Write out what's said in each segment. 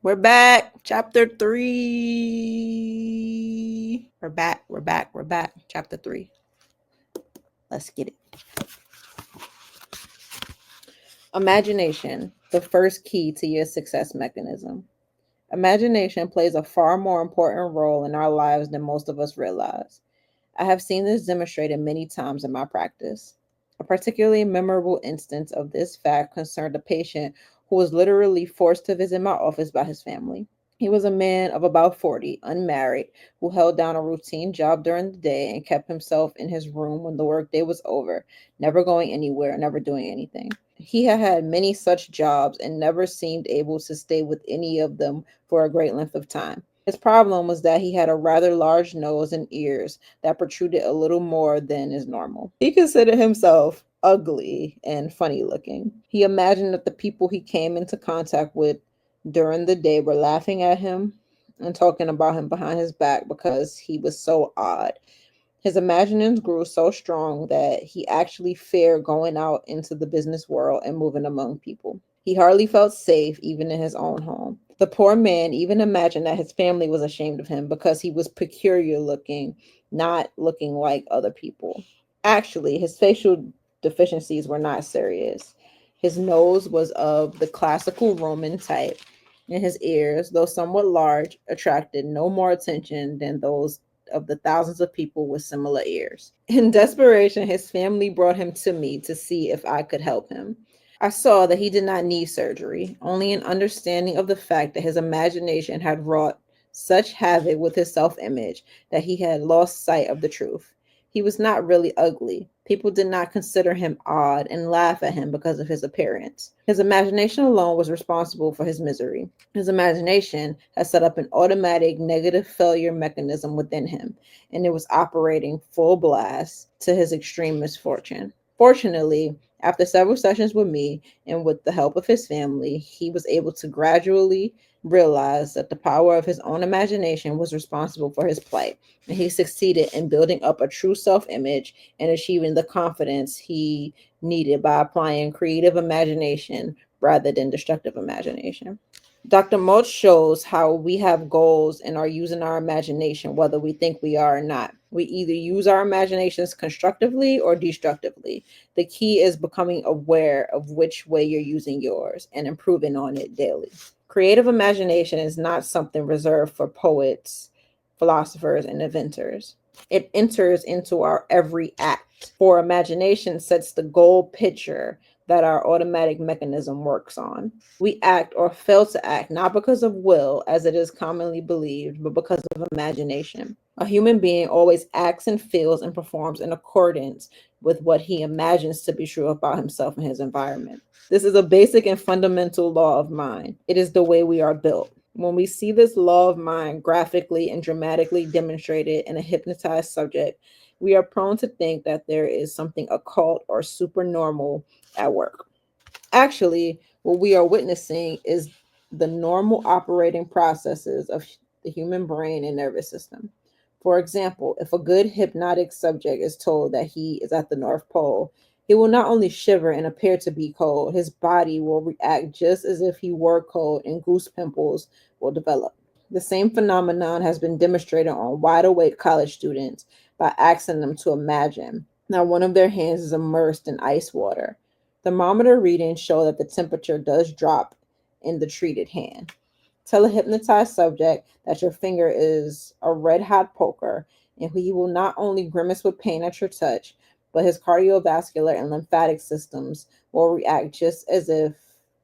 We're back. Chapter 3. We're back. Chapter 3. Let's get it. Imagination, the first key to your success mechanism. Imagination plays a far more important role in our lives than most of us realize. I have seen this demonstrated many times in my practice. A particularly memorable instance of this fact concerned a patient who was literally forced to visit my office by his family. He was a man of about 40, unmarried, who held down a routine job during the day and kept himself in his room when the workday was over, never going anywhere, never doing anything. He had had many such jobs and never seemed able to stay with any of them for a great length of time. His problem was that he had a rather large nose and ears that protruded a little more than is normal. He considered himself ugly and funny looking. He imagined that the people he came into contact with during the day were laughing at him and talking about him behind his back because he was so odd. His imaginings grew so strong that he actually feared going out into the business world and moving among people. He hardly felt safe even in his own home. The poor man even imagined that his family was ashamed of him because he was peculiar looking, not looking like other people. Actually, his facial deficiencies were not serious. His nose was of the classical Roman type, and his ears, though somewhat large, attracted no more attention than those of the thousands of people with similar ears. In desperation, his family brought him to me to see if I could help him. I saw that he did not need surgery, only an understanding of the fact that his imagination had wrought such havoc with his self image that he had lost sight of the truth. He was not really ugly. People did not consider him odd and laugh at him because of his appearance. His imagination alone was responsible for his misery. His imagination had set up an automatic negative failure mechanism within him, and it was operating full blast to his extreme misfortune. Fortunately, after several sessions with me and with the help of his family, he was able to gradually realize that the power of his own imagination was responsible for his plight, and he succeeded in building up a true self image and achieving the confidence he needed by applying creative imagination rather than destructive imagination. Dr. Mulch shows how we have goals and are using our imagination, whether we think we are or not. We either use our imaginations constructively or destructively. The key is becoming aware of which way you're using yours and improving on it daily. Creative imagination is not something reserved for poets, philosophers, and inventors. It enters into our every act. For imagination sets the goal picture that our automatic mechanism works on. We act or fail to act not because of will, as it is commonly believed, but because of imagination. A human being always acts and feels and performs in accordance with what he imagines to be true about himself and his environment. This is a basic and fundamental law of mind. It is the way we are built. When we see this law of mind graphically and dramatically demonstrated in a hypnotized subject, we are prone to think that there is something occult or supernormal at work. Actually, what we are witnessing is the normal operating processes of the human brain and nervous system. For example, if a good hypnotic subject is told that he is at the North Pole, he will not only shiver and appear to be cold, his body will react just as if he were cold and goose pimples will develop. The same phenomenon has been demonstrated on wide awake college students by asking them to imagine that one of their hands is immersed in ice water. Thermometer readings show that the temperature does drop in the treated hand. Tell a hypnotized subject that your finger is a red hot poker, and he will not only grimace with pain at your touch, but his cardiovascular and lymphatic systems will react just as if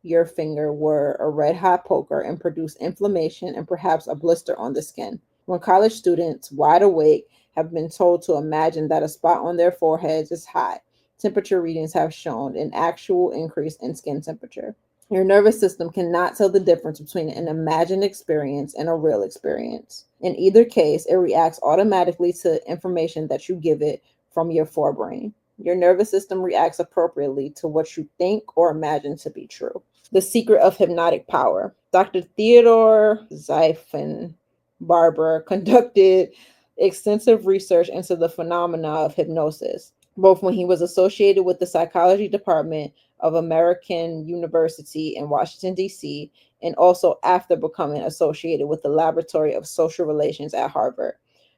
your finger were a red hot poker and produce inflammation and perhaps a blister on the skin. When college students, wide awake, have been told to imagine that a spot on their foreheads is hot, temperature readings have shown an actual increase in skin temperature. Your nervous system cannot tell the difference between an imagined experience and a real experience. In either case, it reacts automatically to information that you give it from your forebrain. Your nervous system reacts appropriately to what you think or imagine to be true. The secret of hypnotic power. Dr. Theodore Barber conducted extensive research into the phenomena of hypnosis, both when he was associated with the psychology department of American University in Washington, D.C., and also after becoming associated with the Laboratory of Social Relations at Harvard.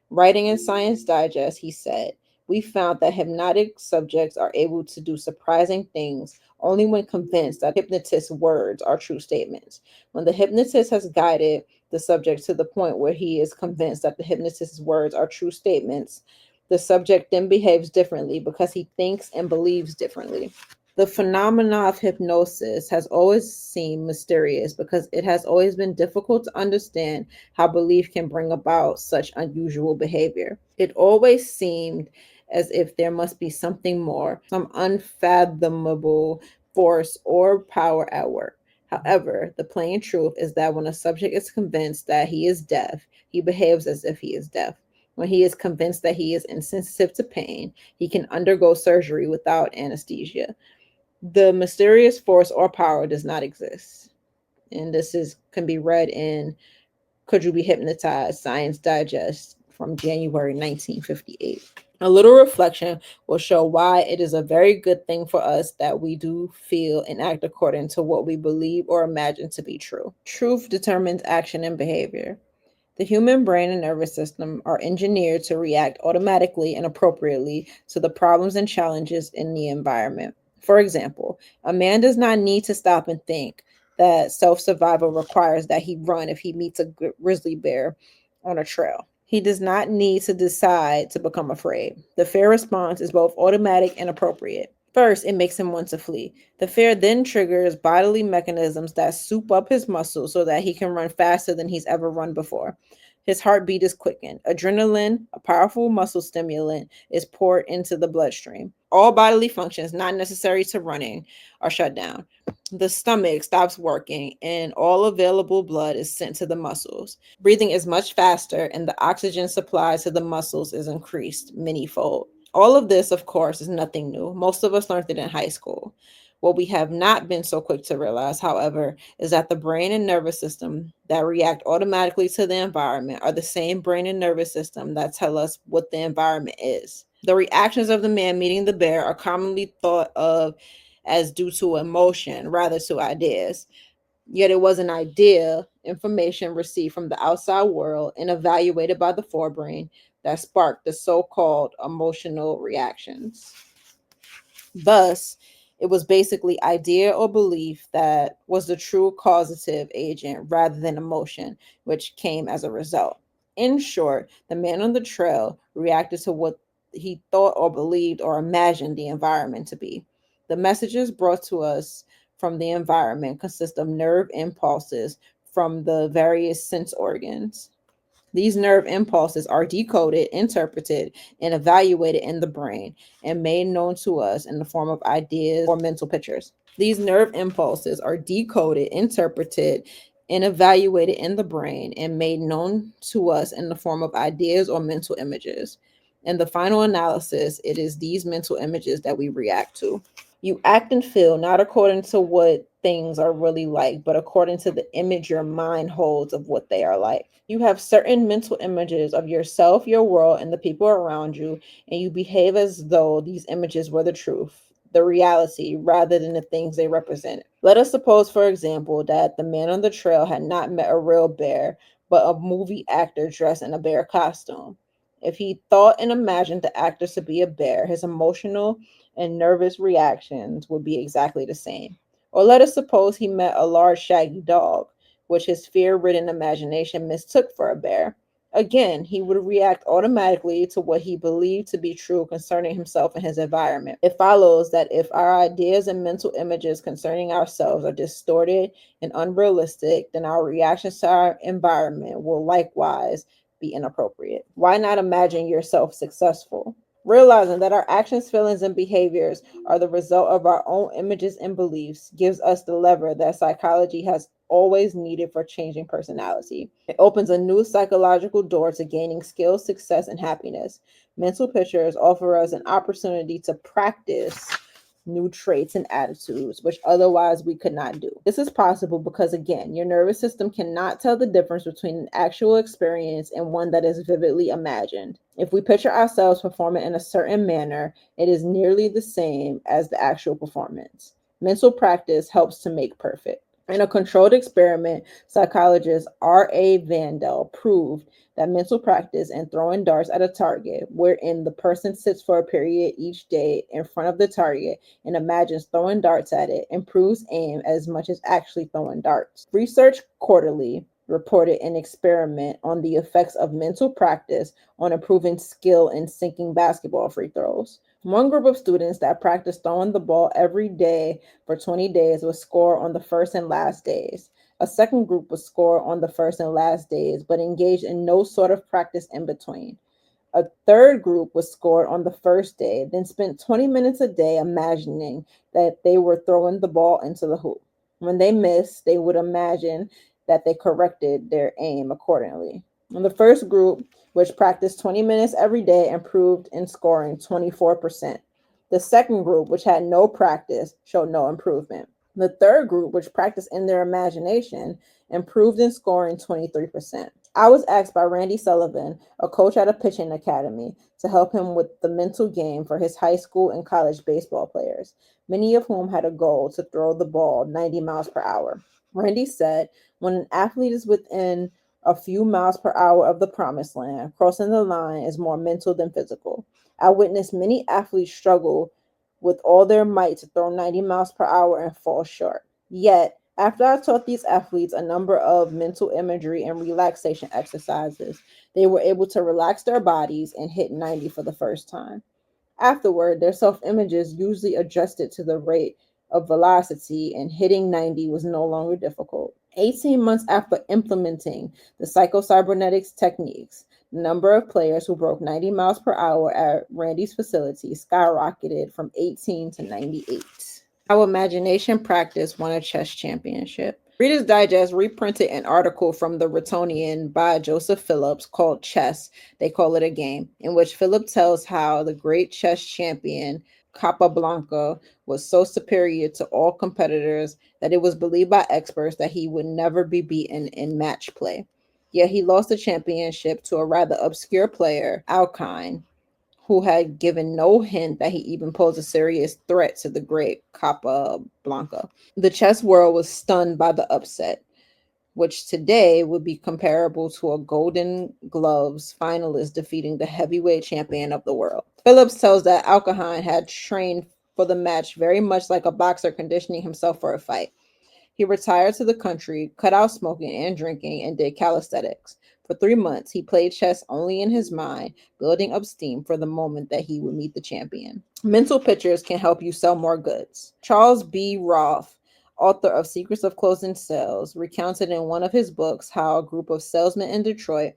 Writing in Science Digest, he said, "We found that hypnotic subjects are able to do surprising things only when convinced that hypnotist's words are true statements. When the hypnotist has guided the subject to the point where he is convinced that the hypnotist's words are true statements, the subject then behaves differently because he thinks and believes differently." The phenomena of hypnosis has always seemed mysterious because it has always been difficult to understand how belief can bring about such unusual behavior. It always seemed as if there must be something more, some unfathomable force or power at work. However, the plain truth is that when a subject is convinced that he is deaf, he behaves as if he is deaf. When he is convinced that he is insensitive to pain, he can undergo surgery without anesthesia. The mysterious force or power does not exist. And this is can be read in Could You Be Hypnotized? Science Digest from January 1958. A little reflection will show why it is a very good thing for us that we do feel and act according to what we believe or imagine to be true. Truth determines action and behavior. The human brain and nervous system are engineered to react automatically and appropriately to the problems and challenges in the environment. For example, a man does not need to stop and think that self survival requires that he run if he meets a grizzly bear on a trail. He does not need to decide to become afraid. The fear response is both automatic and appropriate. First, it makes him want to flee. The fear then triggers bodily mechanisms that soup up his muscles so that he can run faster than he's ever run before. His heartbeat is quickened. Adrenaline, a powerful muscle stimulant, is poured into the bloodstream. All bodily functions not necessary to running are shut down. The stomach stops working, and all available blood is sent to the muscles. Breathing is much faster, and the oxygen supply to the muscles is increased manyfold. All of this, of course, is nothing new. Most of us learned it in high school. What we have not been so quick to realize, however, is that the brain and nervous system that react automatically to the environment are the same brain and nervous system that tell us what the environment is. The reactions of the man meeting the bear are commonly thought of as due to emotion rather to ideas. Yet it was an idea, information received from the outside world and evaluated by the forebrain that sparked the so called emotional reactions. Thus, it was basically idea or belief that was the true causative agent rather than emotion, which came as a result. In short, the man on the trail reacted to what he thought or believed or imagined the environment to be. The messages brought to us from the environment consist of nerve impulses from the various sense organs. These nerve impulses are decoded, interpreted, and evaluated in the brain and made known to us in the form of ideas or mental pictures. These nerve impulses are decoded, interpreted, and evaluated in the brain and made known to us in the form of ideas or mental images. In the final analysis, it is these mental images that we react to. You act and feel not according to what things are really like, but according to the image your mind holds of what they are like. You have certain mental images of yourself, your world, and the people around you, and you behave as though these images were the truth, the reality, rather than the things they represent. Let us suppose, for example, that the man on the trail had not met a real bear, but a movie actor dressed in a bear costume. If he thought and imagined the actor to be a bear, his emotional and nervous reactions would be exactly the same. Or let us suppose he met a large shaggy dog, which his fear ridden imagination mistook for a bear. Again, he would react automatically to what he believed to be true concerning himself and his environment. It follows that if our ideas and mental images concerning ourselves are distorted and unrealistic, then our reactions to our environment will likewise be inappropriate. Why not imagine yourself successful? Realizing that our actions, feelings, and behaviors are the result of our own images and beliefs gives us the lever that psychology has always needed for changing personality. It opens a new psychological door to gaining skills, success, and happiness. Mental pictures offer us an opportunity to practice new traits and attitudes, which otherwise we could not do. This is possible because, again, your nervous system cannot tell the difference between an actual experience and one that is vividly imagined. If we picture ourselves performing in a certain manner, it is nearly the same as the actual performance. Mental practice helps to make perfect. In a controlled experiment, psychologist R.A. Vandel proved that mental practice and throwing darts at a target, wherein the person sits for a period each day in front of the target and imagines throwing darts at it, improves aim as much as actually throwing darts. Research Quarterly reported an experiment on the effects of mental practice on improving skill in sinking basketball free throws. One group of students that practiced throwing the ball every day for 20 days would score on the first and last days. A second group would score on the first and last days, but engaged in no sort of practice in between. A third group was scored on the first day, then spent 20 minutes a day imagining that they were throwing the ball into the hoop. When they missed, they would imagine that they corrected their aim accordingly. And the first group, which practiced 20 minutes every day, improved in scoring 24%. The second group, which had no practice, showed no improvement. The third group, which practiced in their imagination, improved in scoring 23%. I was asked by Randy Sullivan, a coach at a pitching academy, to help him with the mental game for his high school and college baseball players, many of whom had a goal to throw the ball 90 miles per hour. Randy said, when an athlete is within a few miles per hour of the promised land, crossing the line is more mental than physical. I witnessed many athletes struggle with all their might to throw 90 miles per hour and fall short. Yet, after I taught these athletes a number of mental imagery and relaxation exercises, they were able to relax their bodies and hit 90 for the first time. Afterward, their self images usually adjusted to the rate of velocity, and hitting 90 was no longer difficult. 18 months after implementing the Psycho-Cybernetics techniques, the number of players who broke 90 miles per hour at Randy's facility skyrocketed from 18 to 98. How imagination practice won a chess championship. Reader's Digest reprinted an article from the Retonian by Joseph Phillips called Chess, They Call It a Game, in which Philip tells how the great chess champion Capablanca was so superior to all competitors that it was believed by experts that he would never be beaten in match play. Yet he lost the championship to a rather obscure player, Alkine, who had given no hint that he even posed a serious threat to the great Capablanca. The chess world was stunned by the upset, which today would be comparable to a Golden Gloves finalist defeating the heavyweight champion of the world. Phillips tells that Alkine had trained for the match very much like a boxer conditioning himself for a fight. He retired to the country, cut out smoking and drinking, and did calisthenics. For 3 months, he played chess only in his mind, building up steam for the moment that he would meet the champion. Mental pictures can help you sell more goods. Charles B. Roth, author of Secrets of Closing Sales, recounted in one of his books how a group of salesmen in Detroit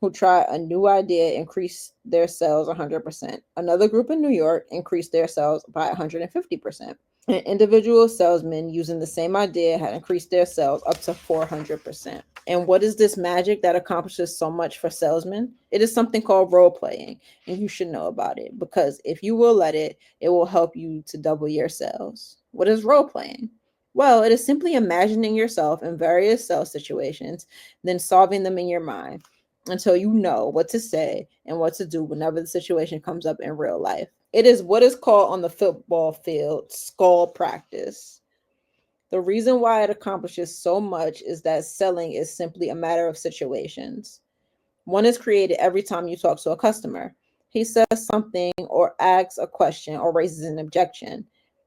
who tried a new idea increased their sales 100%. Another group in New York increased their sales by 150%. An individual salesman using the same idea had increased their sales up to 400%. And what is this magic that accomplishes so much for salesmen? It is something called role playing, and you should know about it because if you will let it, it will help you to double your sales. What is role playing? Well, it is simply imagining yourself in various sales situations, then solving them in your mind until you know what to say and what to do whenever the situation comes up in real life. It is what is called on the football field skull practice. The reason why it accomplishes so much is that selling is simply a matter of situations. One is created every time you talk to a customer. He says something or asks a question or raises an objection.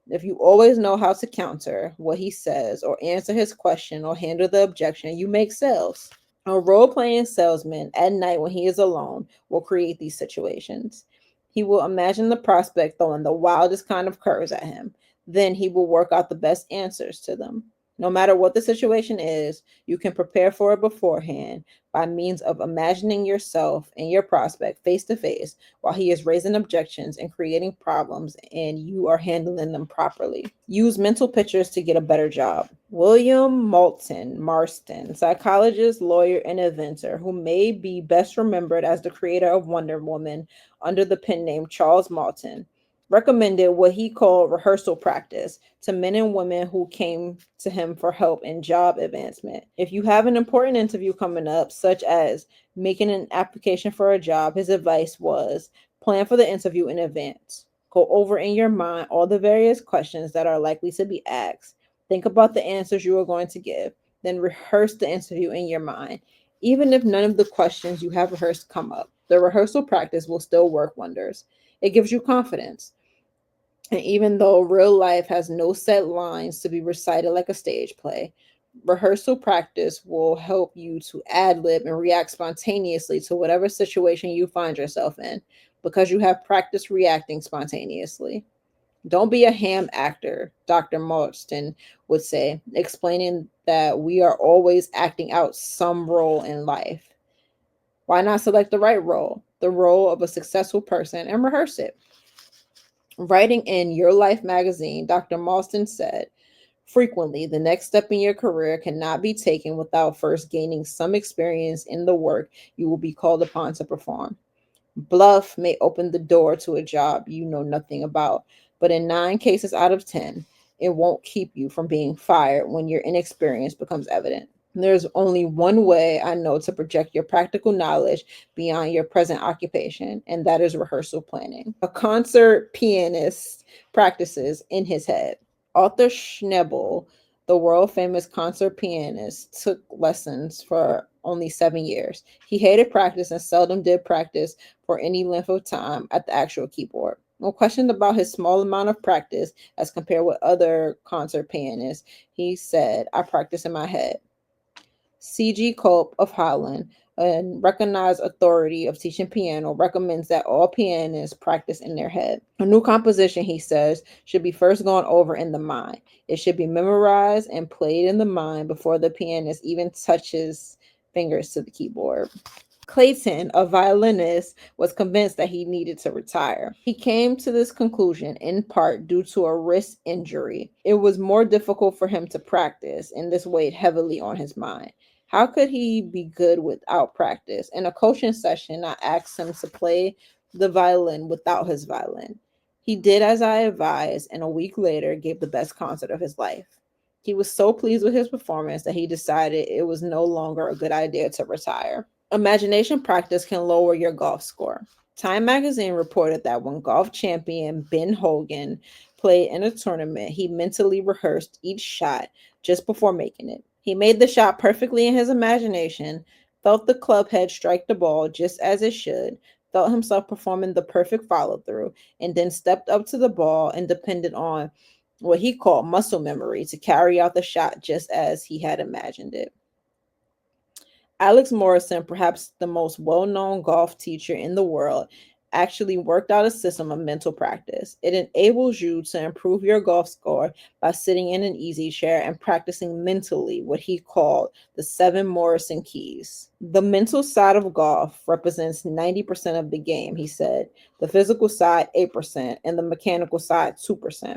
If you always know how to counter what he says or answer his question or handle the objection, you make sales. A role playing salesman at night when he is alone will create these situations. He will imagine the prospect throwing the wildest kind of curves at him. Then he will work out the best answers to them. No matter what the situation is, you can prepare for it beforehand by means of imagining yourself and your prospect face to face while he is raising objections and creating problems and you are handling them properly. Use mental pictures to get a better job. William Moulton Marston, psychologist, lawyer, and inventor who may be best remembered as the creator of Wonder Woman under the pen name Charles Moulton, recommended what he called rehearsal practice to men and women who came to him for help in job advancement. If you have an important interview coming up, such as making an application for a job, his advice was plan for the interview in advance. Go over in your mind all the various questions that are likely to be asked. Think about the answers you are going to give. Then rehearse the interview in your mind. Even if none of the questions you have rehearsed come up, the rehearsal practice will still work wonders. It gives you confidence. And even though real life has no set lines to be recited like a stage play, rehearsal practice will help you to ad lib and react spontaneously to whatever situation you find yourself in because you have practiced reacting spontaneously. Don't be a ham actor, Dr. Marston would say, explaining that we are always acting out some role in life. Why not select the right role, the role of a successful person, and rehearse it? Writing in Your Life magazine, Dr. Marston said, frequently, the next step in your career cannot be taken without first gaining some experience in the work you will be called upon to perform. Bluff may open the door to a job you know nothing about, but in 9 cases out of 10, it won't keep you from being fired when your inexperience becomes evident. There's only one way I know to project your practical knowledge beyond your present occupation, and that is rehearsal planning. A concert pianist practices in his head. Arthur Schnabel, the world famous concert pianist, took lessons for only 7 years. He hated practice and seldom did practice for any length of time at the actual keyboard. When questioned about his small amount of practice as compared with other concert pianists, he said, I practice in my head. C.G. Culp of Holland, a recognized authority of teaching piano, recommends that all pianists practice in their head. A new composition, he says, should be first gone over in the mind. It should be memorized and played in the mind before the pianist even touches fingers to the keyboard. Clayton, a violinist, was convinced that he needed to retire. He came to this conclusion in part due to a wrist injury. It was more difficult for him to practice, and this weighed heavily on his mind. How could he be good without practice? In a coaching session, I asked him to play the violin without his violin. He did as I advised, and a week later gave the best concert of his life. He was so pleased with his performance that he decided it was no longer a good idea to retire. Imagination practice can lower your golf score. Time magazine reported that when golf champion Ben Hogan played in a tournament, he mentally rehearsed each shot just before making it. He made the shot perfectly in his imagination, felt the club head strike the ball just as it should, felt himself performing the perfect follow through, and then stepped up to the ball and depended on what he called muscle memory to carry out the shot just as he had imagined it. Alex Morrison, perhaps the most well known golf teacher in the world, actually worked out a system of mental practice. It enables you to improve your golf score by sitting in an easy chair and practicing mentally what he called the 7 Morrison keys. The mental side of golf represents 90% of the game, he said, the physical side 8%, and the mechanical side 2%.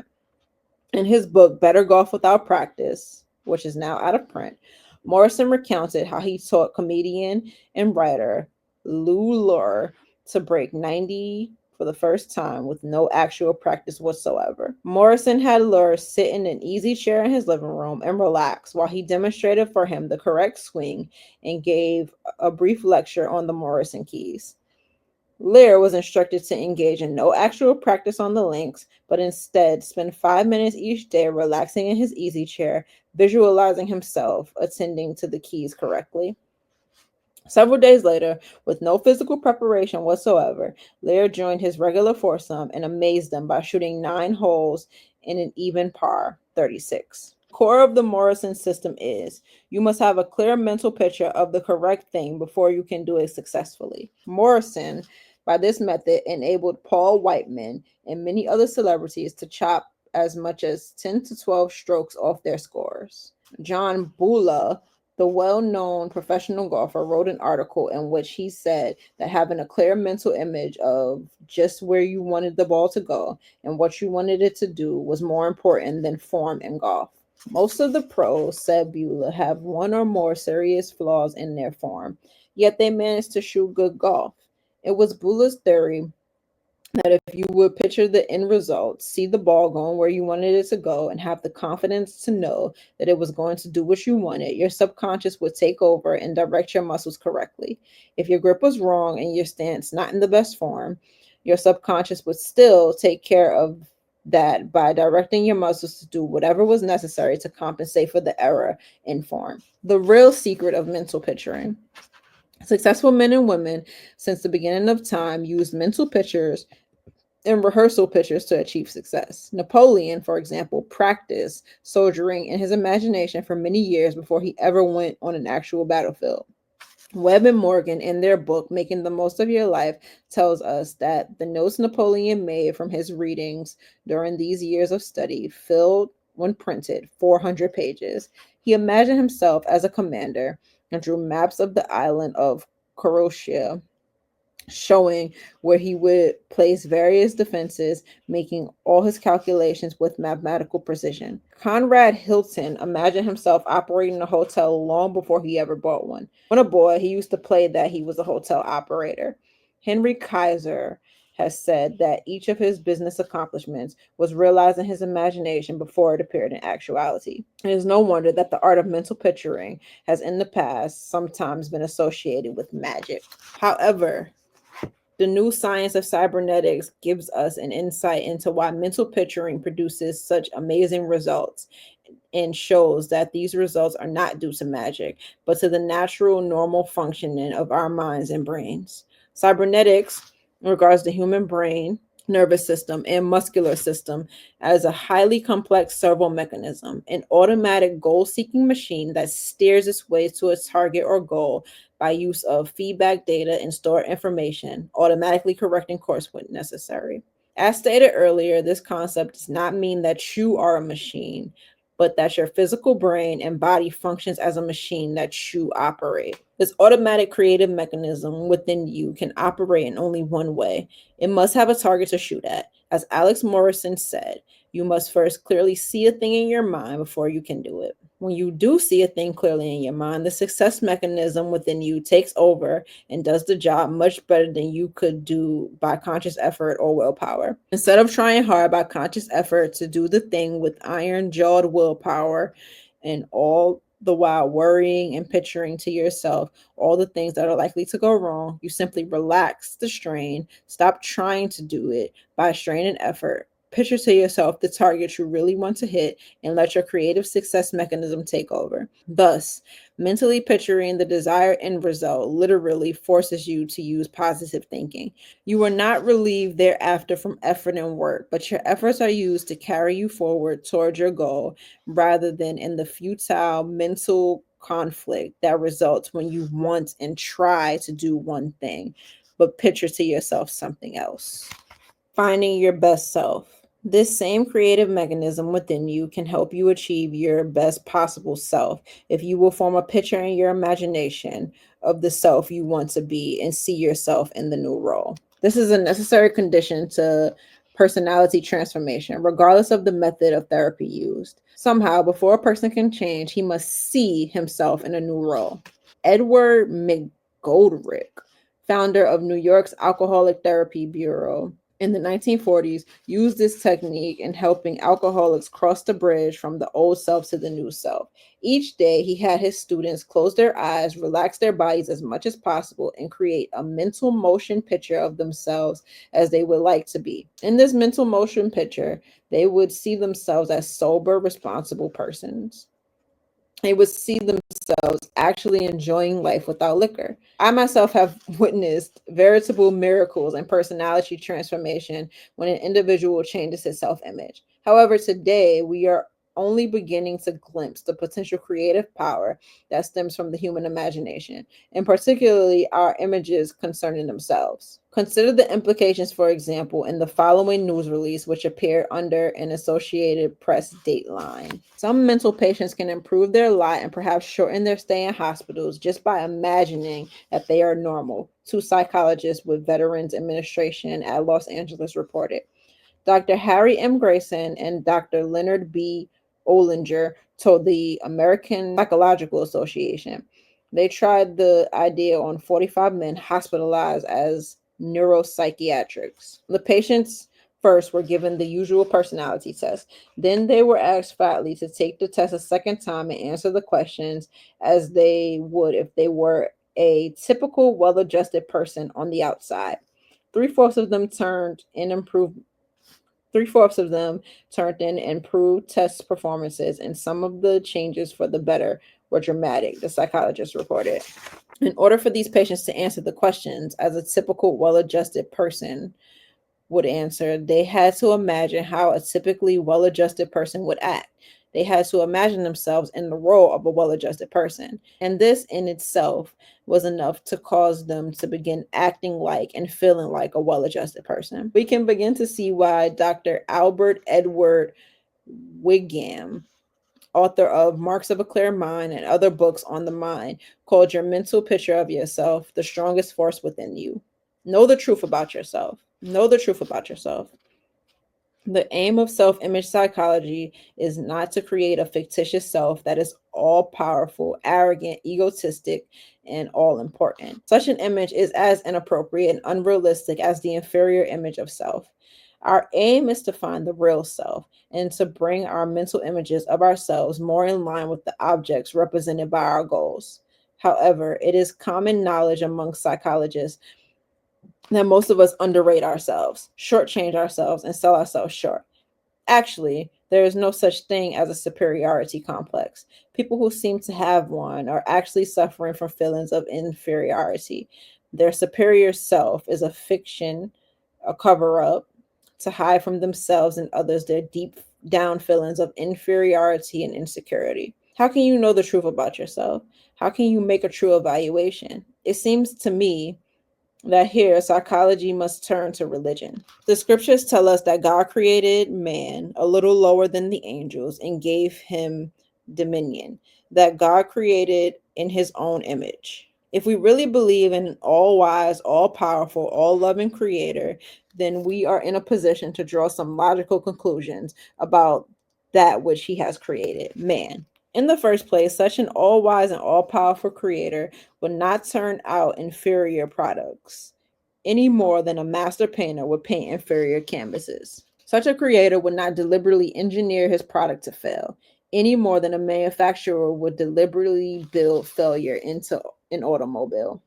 In his book, Better Golf Without Practice, which is now out of print, Morrison recounted how he taught comedian and writer Lou Lure to break 90 for the first time with no actual practice whatsoever. Morrison had Lure sit in an easy chair in his living room and relax while he demonstrated for him the correct swing and gave a brief lecture on the Morrison keys. Lear was instructed to engage in no actual practice on the links, but instead spend 5 minutes each day relaxing in his easy chair, visualizing himself attending to the keys correctly. Several days later, with no physical preparation whatsoever, Lear joined his regular foursome and amazed them by shooting 9 holes in an even par 36. Core of the Morrison system is you must have a clear mental picture of the correct thing before you can do it successfully. Morrison, by this method, enabled Paul Whiteman and many other celebrities to chop as much as 10 to 12 strokes off their scores. John Bula, the well known professional golfer, wrote an article in which he said that having a clear mental image of just where you wanted the ball to go and what you wanted it to do was more important than form in golf. Most of the pros, said Beulah, have one or more serious flaws in their form, yet they manage to shoot good golf. It was Beulah's theory that if you would picture the end result, see the ball going where you wanted it to go, and have the confidence to know that it was going to do what you wanted, your subconscious would take over and direct your muscles correctly. If your grip was wrong and your stance not in the best form, Your subconscious would still take care of that by directing your muscles to do whatever was necessary to compensate for the error in form. The real secret of mental picturing. Successful men and women since the beginning of time used mental pictures and rehearsal pictures to achieve success. Napoleon, for example, practiced soldiering in his imagination for many years before he ever went on an actual battlefield. Webb and Morgan, in their book, Making the Most of Your Life, tells us that the notes Napoleon made from his readings during these years of study filled, when printed, 400 pages. He imagined himself as a commander and drew maps of the island of Croatia, showing where he would place various defenses, making all his calculations with mathematical precision. Conrad Hilton imagined himself operating a hotel long before he ever bought one. When a boy, he used to play that he was a hotel operator. Henry Kaiser has said that each of his business accomplishments was realized in his imagination before it appeared in actuality. It is no wonder that the art of mental picturing has in the past sometimes been associated with magic. However, the new science of cybernetics gives us an insight into why mental picturing produces such amazing results and shows that these results are not due to magic, but to the natural, normal functioning of our minds and brains. Cybernetics regards the human brain, nervous system, and muscular system as a highly complex servo mechanism, an automatic goal seeking machine that steers its way to a target or goal by use of feedback data and stored information, automatically correcting course when necessary. As stated earlier, this concept does not mean that you are a machine, but that your physical brain and body functions as a machine that you operate. This automatic creative mechanism within you can operate in only one way. It must have a target to shoot at. As Alex Morrison said, you must first clearly see a thing in your mind before you can do it. When you do see a thing clearly in your mind, the success mechanism within you takes over and does the job much better than you could do by conscious effort or willpower. Instead of trying hard by conscious effort to do the thing with iron jawed willpower and all the while worrying and picturing to yourself all the things that are likely to go wrong, you simply relax the strain, stop trying to do it by strain and effort. Picture to yourself the target you really want to hit and let your creative success mechanism take over. Thus, mentally picturing the desired end result literally forces you to use positive thinking. You are not relieved thereafter from effort and work, but your efforts are used to carry you forward towards your goal rather than in the futile mental conflict that results when you want and try to do one thing, but picture to yourself something else. Finding your best self. This same creative mechanism within you can help you achieve your best possible self if you will form a picture in your imagination of the self you want to be and see yourself in the new role. This is a necessary condition to personality transformation, regardless of the method of therapy used. Somehow, before a person can change, he must see himself in a new role. Edward McGoldrick, founder of New York's Alcoholic Therapy Bureau, in the 1940s, used this technique in helping alcoholics cross the bridge from the old self to the new self. Each day, he had his students close their eyes, relax their bodies as much as possible, and create a mental motion picture of themselves as they would like to be. In this mental motion picture, they would see themselves as sober, responsible persons. They would see themselves actually enjoying life without liquor. I myself have witnessed veritable miracles and personality transformation when an individual changes his self image. However, today we are only beginning to glimpse the potential creative power that stems from the human imagination, and particularly our images concerning themselves. Consider the implications, for example, in the following news release, which appeared under an Associated Press dateline. Some mental patients can improve their lot and perhaps shorten their stay in hospitals just by imagining that they are normal, two psychologists with Veterans Administration at Los Angeles reported. Dr. Harry M. Grayson and Dr. Leonard B. Olinger told the American Psychological Association. They tried the idea on 45 men hospitalized as neuropsychiatrics. The patients first were given the usual personality test. Then they were asked flatly to take the test a second time and answer the questions as they would if they were a typical well-adjusted person on the outside. Three-fourths of them turned in improved Three-fourths of them turned in improved test performances, and some of the changes for the better were dramatic, the psychologist reported. In order for these patients to answer the questions as a typical well adjusted person would answer, they had to imagine how a typically well adjusted person would act. They had to imagine themselves in the role of a well adjusted person. And this in itself was enough to cause them to begin acting like and feeling like a well adjusted person. We can begin to see why Dr. Albert Edward Wiggam, author of Marks of a Clear Mind and other books on the mind, called your mental picture of yourself the strongest force within you. Know the truth about yourself. Know the truth about yourself. The aim of self image psychology is not to create a fictitious self that is all powerful, arrogant, egotistic, and all important. Such an image is as inappropriate and unrealistic as the inferior image of self. Our aim is to find the real self and to bring our mental images of ourselves more in line with the objects represented by our goals. However, it is common knowledge among psychologists that most of us underrate ourselves, shortchange ourselves, and sell ourselves short. Actually, there is no such thing as a superiority complex. People who seem to have one are actually suffering from feelings of inferiority. Their superior self is a fiction, a cover up to hide from themselves and others their deep down feelings of inferiority and insecurity. How can you know the truth about yourself? How can you make a true evaluation? It seems to me that here psychology must turn to religion. The scriptures tell us that God created man a little lower than the angels and gave him dominion, that God created in his own image. If we really believe in an all wise, all powerful, all loving creator, then we are in a position to draw some logical conclusions about that which he has created, man. In the first place, such an all wise and all powerful creator would not turn out inferior products any more than a master painter would paint inferior canvases. Such a creator would not deliberately engineer his product to fail any more than a manufacturer would deliberately build failure into an automobile.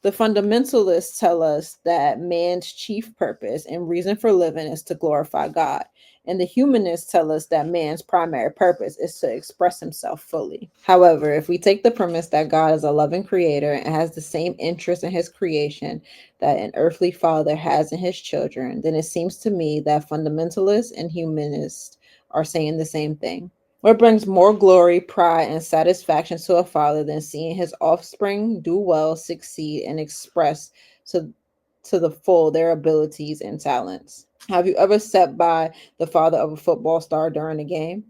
The fundamentalists tell us that man's chief purpose and reason for living is to glorify God. And the humanists tell us that man's primary purpose is to express himself fully. However, if we take the premise that God is a loving creator and has the same interest in his creation that an earthly father has in his children, then it seems to me that fundamentalists and humanists are saying the same thing. What brings more glory, pride, and satisfaction to a father than seeing his offspring do well, succeed, and express to, to the full their abilities and talents? Have you ever sat by the father of a football star during a game?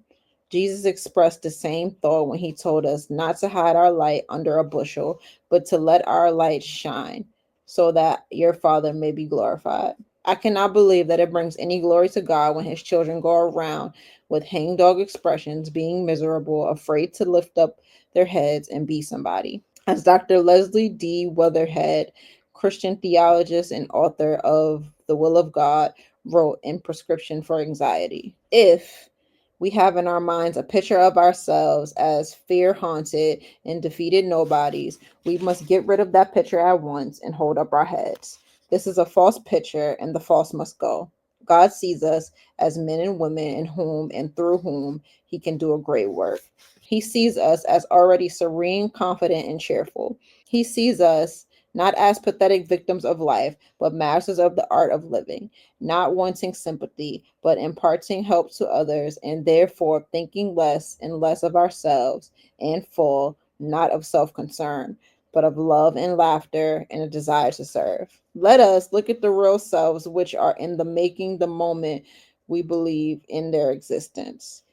Jesus expressed the same thought when he told us not to hide our light under a bushel, but to let our light shine so that your Father may be glorified. I cannot believe that it brings any glory to God when his children go around with hangdog expressions, being miserable, afraid to lift up their heads and be somebody. As Dr. Leslie D. Weatherhead, Christian theologist and author of The Will of God, wrote in Prescription for Anxiety, if we have in our minds a picture of ourselves as fear haunted and defeated nobodies, we must get rid of that picture at once and hold up our heads. This is a false picture, and the false must go. God sees us as men and women in whom and through whom he can do a great work. He sees us as already serene, confident, and cheerful. He sees us not as pathetic victims of life, but masters of the art of living, not wanting sympathy, but imparting help to others, and therefore thinking less and less of ourselves, and full, not of self concern, but of love and laughter and a desire to serve. Let us look at the real selves which are in the making the moment we believe in their existence.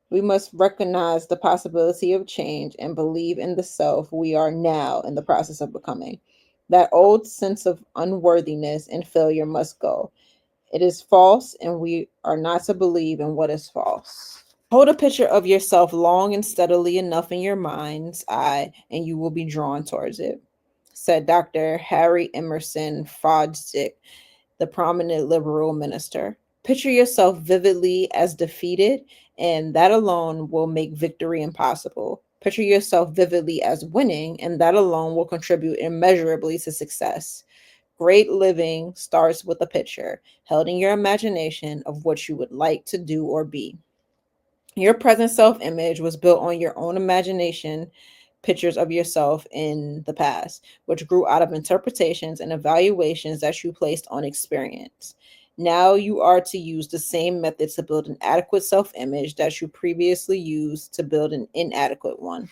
We must recognize the possibility of change and believe in the self we are now in the process of becoming. That old sense of unworthiness and failure must go. It is false, and we are not to believe in what is false. Hold a picture of yourself long and steadily enough in your mind's eye, and you will be drawn towards it, said Dr. Harry Emerson Fosdick, the prominent liberal minister. Picture yourself vividly as defeated, and that alone will make victory impossible. Picture yourself vividly as winning, and that alone will contribute immeasurably to success. Great living starts with a picture held in your imagination of what you would like to do or be. Your present self image was built on your own imagination pictures of yourself in the past, which grew out of interpretations and evaluations that you placed on experience. Now you are to use the same method to build an adequate self image that you previously used to build an inadequate one.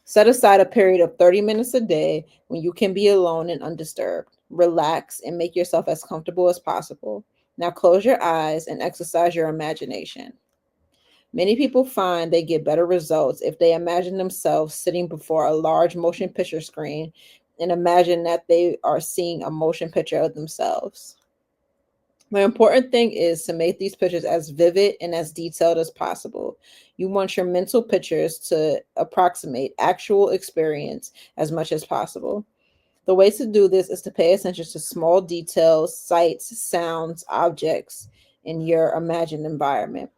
Set aside a period of 30 minutes a day when you can be alone and undisturbed. Relax and make yourself as comfortable as possible. Now close your eyes and exercise your imagination. Many people find they get better results if they imagine themselves sitting before a large motion picture screen and imagine that they are seeing a motion picture of themselves. The important thing is to make these pictures as vivid and as detailed as possible. You want your mental pictures to approximate actual experience as much as possible. The way to do this is to pay attention to small details, sights, sounds, objects in your imagined environment.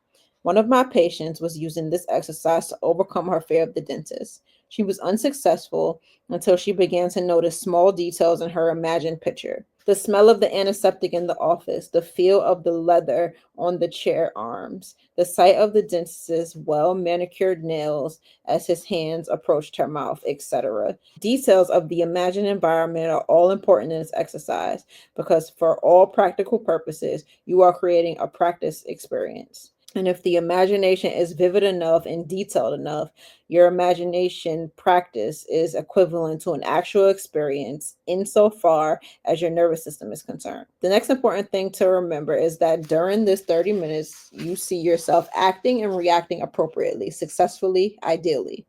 One of my patients was using this exercise to overcome her fear of the dentist. She was unsuccessful until she began to notice small details in her imagined picture. The smell of the antiseptic in the office, the feel of the leather on the chair arms, the sight of the dentist's well manicured nails as his hands approached her mouth, etc. Details of the imagined environment are all important in this exercise because, for all practical purposes, you are creating a practice experience. And if the imagination is vivid enough and detailed enough, your imagination practice is equivalent to an actual experience insofar as your nervous system is concerned. The next important thing to remember is that during this 30 minutes, you see yourself acting and reacting appropriately, successfully, ideally.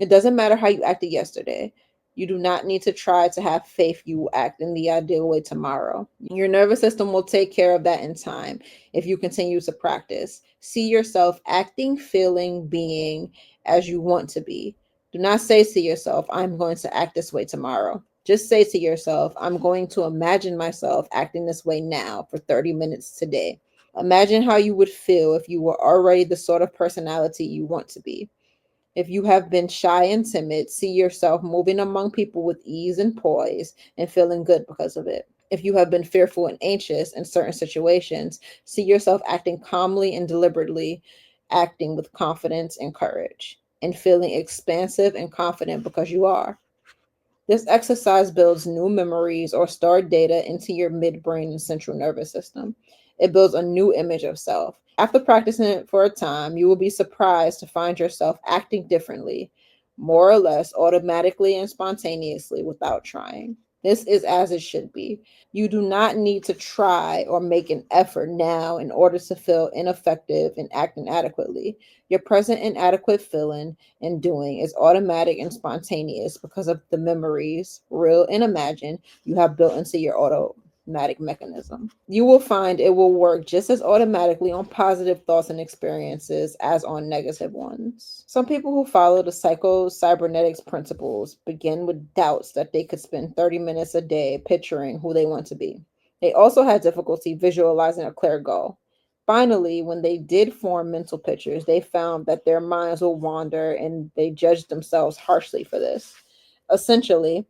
It doesn't matter how you acted yesterday. You do not need to try to have faith you will act in the ideal way tomorrow. Your nervous system will take care of that in time if you continue to practice. See yourself acting, feeling, being as you want to be. Do not say to yourself, I'm going to act this way tomorrow. Just say to yourself, I'm going to imagine myself acting this way now for 30 minutes today. Imagine how you would feel if you were already the sort of personality you want to be. If you have been shy and timid, see yourself moving among people with ease and poise and feeling good because of it. If you have been fearful and anxious in certain situations, see yourself acting calmly and deliberately, acting with confidence and courage, and feeling expansive and confident because you are. This exercise builds new memories or stored data into your midbrain and central nervous system. It builds a new image of self. After practicing it for a time, you will be surprised to find yourself acting differently, more or less automatically and spontaneously without trying. This is as it should be. You do not need to try or make an effort now in order to feel ineffective and act inadequately. Your present inadequate feeling and doing is automatic and spontaneous because of the memories, real and imagined, you have built into your automatic mechanism. You will find it will work just as automatically on positive thoughts and experiences as on negative ones. Some people who follow the Psycho-Cybernetics principles begin with doubts that they could spend 30 minutes a day picturing who they want to be. They also had difficulty visualizing a clear goal. Finally, when they did form mental pictures, they found that their minds will wander and they judged themselves harshly for this. Essentially,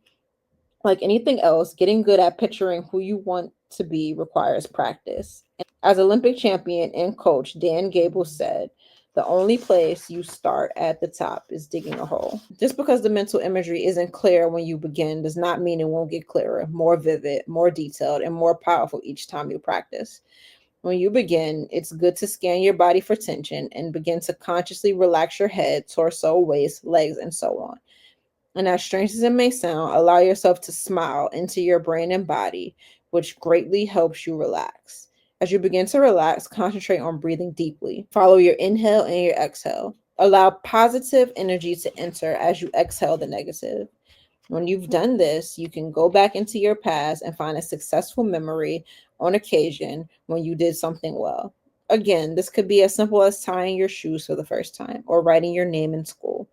like anything else, getting good at picturing who you want to be requires practice. As Olympic champion and coach Dan Gable said, the only place you start at the top is digging a hole. Just because the mental imagery isn't clear when you begin does not mean it won't get clearer, more vivid, more detailed, and more powerful each time you practice. When you begin, it's good to scan your body for tension and begin to consciously relax your head, torso, waist, legs, and so on. And as strange as it may sound, allow yourself to smile into your brain and body, which greatly helps you relax. As you begin to relax, concentrate on breathing deeply. Follow your inhale and your exhale. Allow positive energy to enter as you exhale the negative. When you've done this, you can go back into your past and find a successful memory on occasion when you did something well. Again, this could be as simple as tying your shoes for the first time or writing your name in school.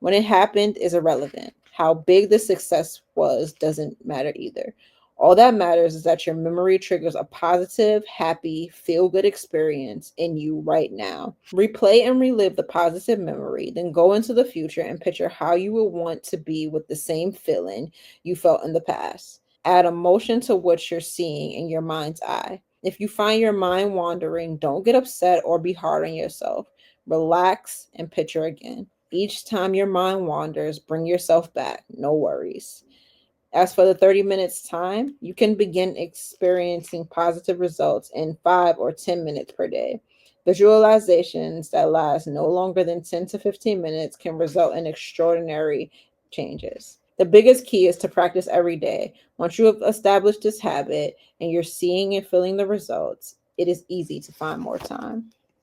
When it happened is irrelevant. How big the success was doesn't matter either. All that matters is that your memory triggers a positive, happy, feel good experience in you right now. Replay and relive the positive memory, then go into the future and picture how you will want to be with the same feeling you felt in the past. Add emotion to what you're seeing in your mind's eye. If you find your mind wandering, don't get upset or be hard on yourself. Relax and picture again. Each time your mind wanders, bring yourself back. No worries. As for the 30 minutes time, you can begin experiencing positive results in 5 or 10 minutes per day. Visualizations that last no longer than 10 to 15 minutes can result in extraordinary changes. The biggest key is to practice every day. Once you have established this habit and you're seeing and feeling the results, it is easy to find more time.